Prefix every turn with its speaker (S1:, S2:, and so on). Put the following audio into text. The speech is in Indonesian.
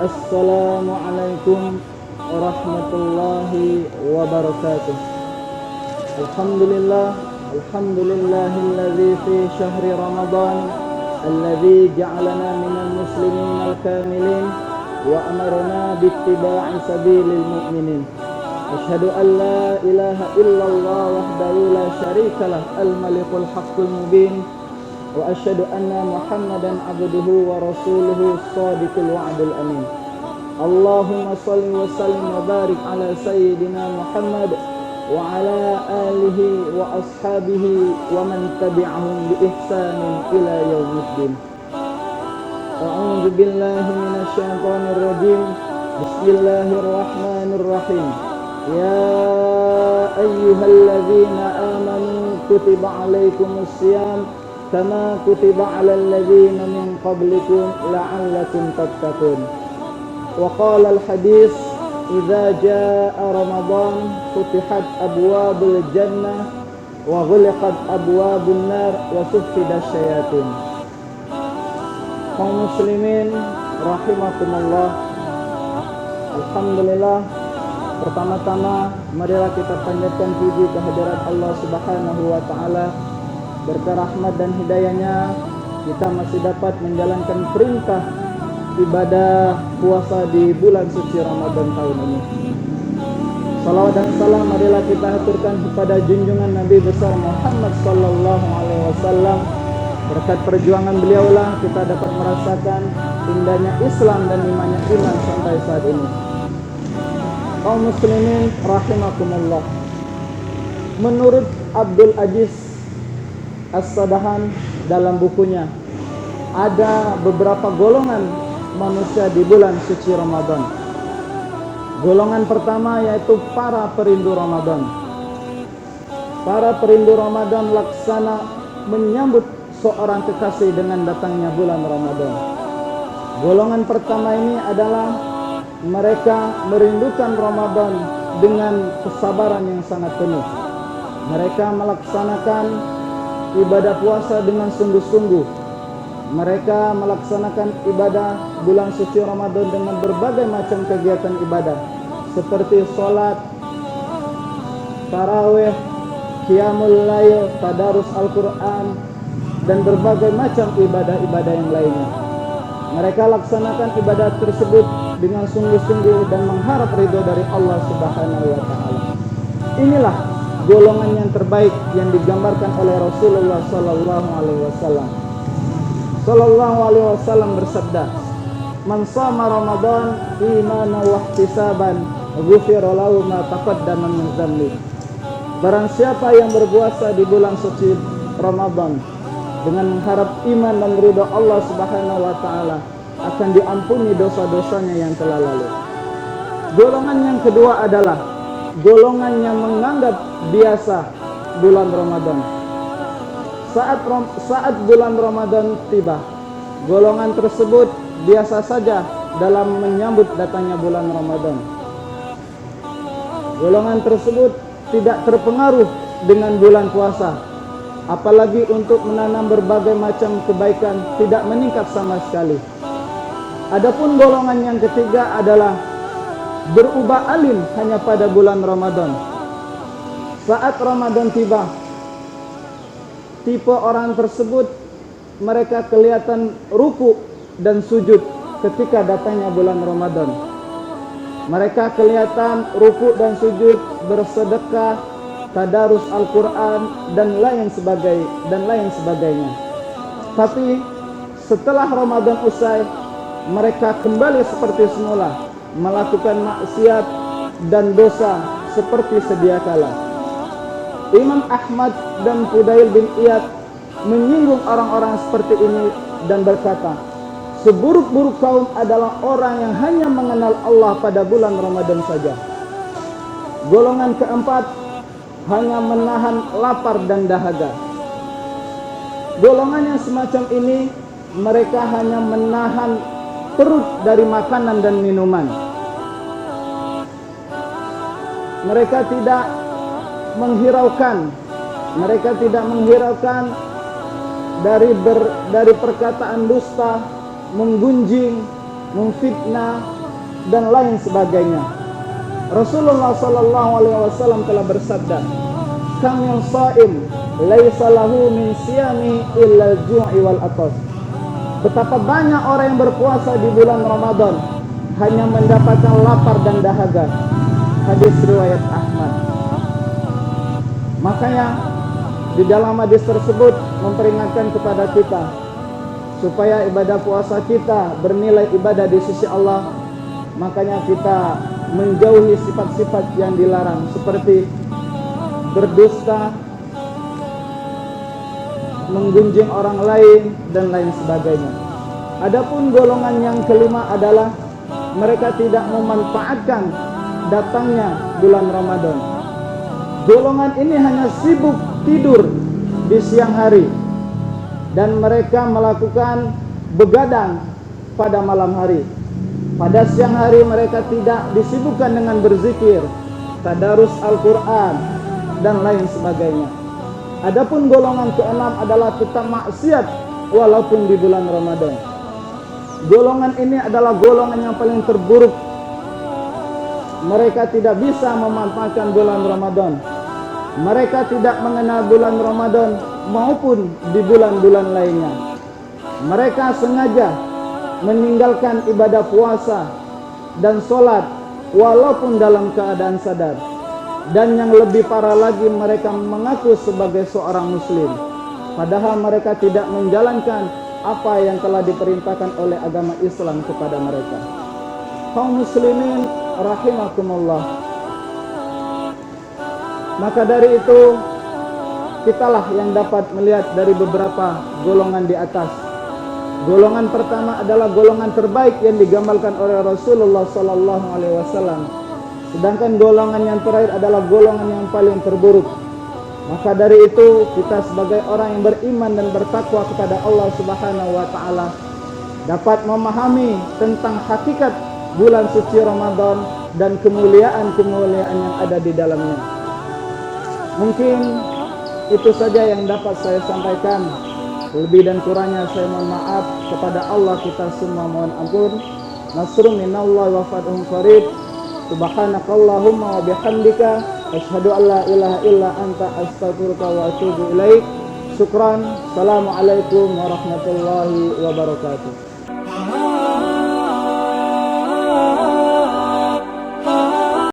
S1: Assalamualaikum warahmatullahi wabarakatuh. Alhamdulillahilladzi fi syahri Ramadan alladzi ja'alana minal muslimin al-kamilin wa amarna bittiba'i sabilil mu'minin. Asyhadu an la ilaha illallah wahdahu la syarikalah al-malikul haqqul mubin wa asyhadu anna Muhammadan abduhu wa rasuluhu shadiqul wa'dul amin. Allahumma shalli wa sallim wa barik ala sayyidina Muhammad wa ala alihi wa ashabihi wa man tabi'ahum bi ihsanin ila yaumiddin. A'udzu billahi minasy syaithanir rajim. Bismillahirrahmanirrahim. Ya ayyuhalladzina amanu kutiba 'alaikumus shiyam kama kutiba 'alal ladzina min qablikum la'allakum tattaqun. Wa qala al-hadits idza jaa ramadan futihat abwabul jannah wa ghuliqat abwabun nar wa suffidash syayatin. Kaum muslimin rahimakumullah. Alhamdulillah, pertama-tama marilah kita panjatkan puji kehadirat Allah Subhanahu wa taala. Berkah rahmat dan hidayahnya kita masih dapat menjalankan perintah ibadah puasa di bulan suci Ramadan tahun ini. Salawat dan salam marilah kita haturkan kepada junjungan Nabi besar Muhammad sallallahu alaihi wasallam. Berkat perjuangan beliaulah kita dapat merasakan indahnya Islam dan imannya iman sampai saat ini. Kaum muslimin rahimakumullah. Menurut Abdul Aziz As-Sadahan dalam bukunya, ada beberapa golongan manusia di bulan suci Ramadan. Golongan pertama yaitu para perindu Ramadan. Para perindu Ramadan laksana menyambut seorang kekasih dengan datangnya bulan Ramadan. Golongan pertama ini adalah mereka merindukan Ramadan dengan kesabaran yang sangat penuh. Mereka melaksanakan ibadah puasa dengan sungguh-sungguh. Mereka melaksanakan ibadah bulan suci Ramadan dengan berbagai macam kegiatan ibadah seperti sholat, tarawih, qiyamul lail, tadarus Al-Quran, dan berbagai macam ibadah-ibadah yang lainnya. Mereka laksanakan ibadah tersebut dengan sungguh-sungguh dan mengharap ridho dari Allah Subhanahu wa taala. Inilah golongan yang terbaik yang digambarkan oleh Rasulullah sallallahu alaihi wasallam. Sallallahu alaihi wasallam bersabda, "Man shama Ramadan imanan wa ihtisaban, ghufira lahu ma taqaddama min dzambi." Barang siapa yang berpuasa di bulan suci Ramadan dengan mengharap iman dan ridha Allah Subhanahu wa taala, akan diampuni dosa-dosanya yang telah lalu. Golongan yang kedua adalah golongan yang menganggap biasa bulan Ramadan. Saat bulan Ramadan tiba, golongan tersebut biasa saja dalam menyambut datangnya bulan Ramadan. Golongan tersebut tidak terpengaruh dengan bulan puasa, apalagi untuk menanam berbagai macam kebaikan, tidak meningkat sama sekali. Adapun golongan yang ketiga adalah berubah alim hanya pada bulan Ramadan. Saat Ramadan tiba, tipe orang tersebut mereka kelihatan ruku dan sujud ketika datangnya bulan Ramadan. Mereka kelihatan ruku dan sujud, bersedekah, tadarus Al-Quran dan lain sebagainya. Tapi setelah Ramadan usai, mereka kembali seperti semula, melakukan maksiat dan dosa seperti sedia kala. Imam Ahmad dan Fudail bin Iyad menyinggung orang-orang seperti ini dan berkata, seburuk-buruk kaum adalah orang yang hanya mengenal Allah pada bulan Ramadan saja. Golongan keempat hanya menahan lapar dan dahaga. Golongan yang semacam ini mereka hanya menahan perut dari makanan dan minuman. Mereka tidak menghiraukan dari perkataan dusta, menggunjing, memfitnah, dan lain sebagainya. Rasulullah sallallahu alaihi wasallam telah bersabda, "Kamil shaim laisa lahu min siyami illa al-ju'i wal atas." Betapa banyak orang yang berpuasa di bulan Ramadan hanya mendapatkan lapar dan dahaga. Hadis riwayat Ahmad. Makanya di dalam hadis tersebut memperingatkan kepada kita supaya ibadah puasa kita bernilai ibadah di sisi Allah. Makanya kita menjauhi sifat-sifat yang dilarang seperti berdusta, menggunjing orang lain, dan lain sebagainya. Adapun golongan yang kelima adalah mereka tidak memanfaatkan datangnya bulan Ramadan. Golongan ini hanya sibuk tidur di siang hari dan mereka melakukan begadang pada malam hari. Pada siang hari mereka tidak disibukkan dengan berzikir, tadarus Al-Quran, dan lain sebagainya. Adapun golongan keenam adalah tetap maksiat walaupun di bulan Ramadan. Golongan ini adalah golongan yang paling terburuk. Mereka tidak bisa memanfaatkan bulan Ramadan. Mereka tidak mengenal bulan Ramadan maupun di bulan-bulan lainnya. Mereka sengaja meninggalkan ibadah puasa dan sholat walaupun dalam keadaan sadar. Dan yang lebih parah lagi, mereka mengaku sebagai seorang muslim padahal mereka tidak menjalankan apa yang telah diperintahkan oleh agama Islam kepada mereka. Kaum muslimin rahimakumullah. Maka dari itu kitalah yang dapat melihat dari beberapa golongan di atas. Golongan pertama adalah golongan terbaik yang digambarkan oleh Rasulullah sallallahu alaihi wasallam. Sedangkan golongan yang terakhir adalah golongan yang paling terburuk. Maka dari itu kita sebagai orang yang beriman dan bertakwa kepada Allah Subhanahu wa taala dapat memahami tentang hakikat bulan suci Ramadan dan kemuliaan-kemuliaan yang ada di dalamnya. Mungkin itu saja yang dapat saya sampaikan. Lebih dan kurangnya saya mohon maaf. Kepada Allah kita semua mohon ampun. Nasrun minallahi wa fathun qarib. Subhanakallahumma wa bihamdika asyhadu an la ilaha illa anta astaghfiruka wa atubu ilaik. Syukran. Assalamualaikum warahmatullahi wabarakatuh.